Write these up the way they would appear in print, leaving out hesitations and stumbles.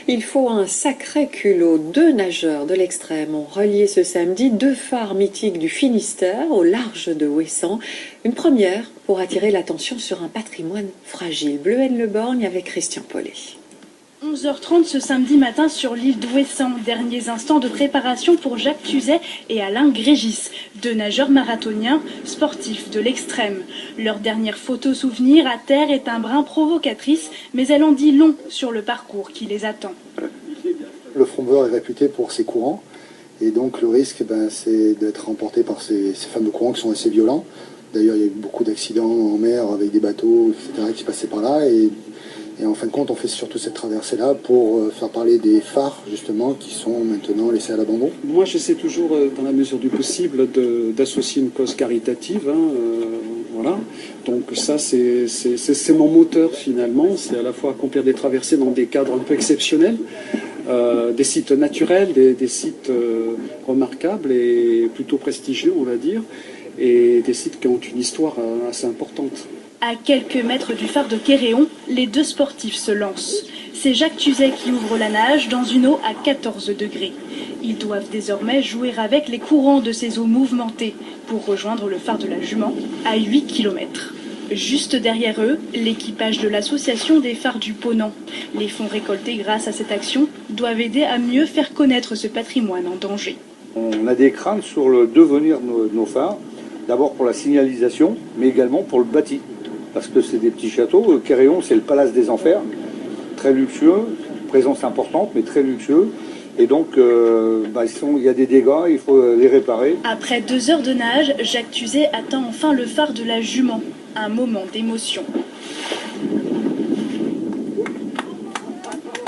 Il faut un sacré culot. 2 nageurs de l'extrême ont relié ce samedi 2 phares mythiques du Finistère au large de Ouessant. Une première pour attirer l'attention sur un patrimoine fragile. Bleuenne-le-Borgne avec Christian Paulet. 11h30 ce samedi matin sur l'île d'Ouessant. Derniers instants de préparation pour Jacques Tuzet et Alain Grégis, 2 nageurs marathoniens sportifs de l'extrême. Leur dernière photo souvenir à terre est un brin provocatrice, mais elle en dit long sur le parcours qui les attend. Le Fromveur est réputé pour ses courants, et donc le risque, c'est d'être remporté par ces fameux courants qui sont assez violents. D'ailleurs, il y a eu beaucoup d'accidents en mer avec des bateaux, etc., qui passaient par là. Et en fin de compte, on fait surtout cette traversée-là pour faire parler des phares, justement, qui sont maintenant laissés à l'abandon. Moi, j'essaie toujours, dans la mesure du possible, d'associer une cause caritative. Voilà. Donc ça, c'est mon moteur, finalement. C'est à la fois accomplir des traversées dans des cadres un peu exceptionnels, des sites naturels, des sites remarquables et plutôt prestigieux, on va dire, et des sites qui ont une histoire assez importante. À quelques mètres du phare de Quéréon, les 2 sportifs se lancent. C'est Jacques Tuzet qui ouvre la nage dans une eau à 14 degrés. Ils doivent désormais jouer avec les courants de ces eaux mouvementées pour rejoindre le phare de la Jument à 8 km. Juste derrière eux, l'équipage de l'association des phares du Ponant. Les fonds récoltés grâce à cette action doivent aider à mieux faire connaître ce patrimoine en danger. On a des craintes sur le devenir de nos phares, d'abord pour la signalisation, mais également pour le bâti. Parce que c'est des petits châteaux. Quéréon, c'est le palace des enfers, très luxueux, présence importante, mais très luxueux. Et donc, il y a des dégâts, il faut les réparer. Après 2 heures de nage, Jacques Tuzet atteint enfin le phare de la Jument. Un moment d'émotion.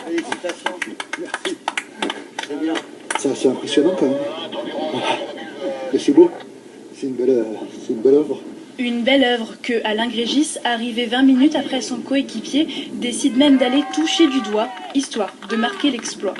Félicitations. Merci. C'est bien. C'est assez impressionnant quand même. Et c'est beau. C'est une belle œuvre. Une belle œuvre que Alain Grégis, arrivé 20 minutes après son coéquipier, décide même d'aller toucher du doigt, histoire de marquer l'exploit.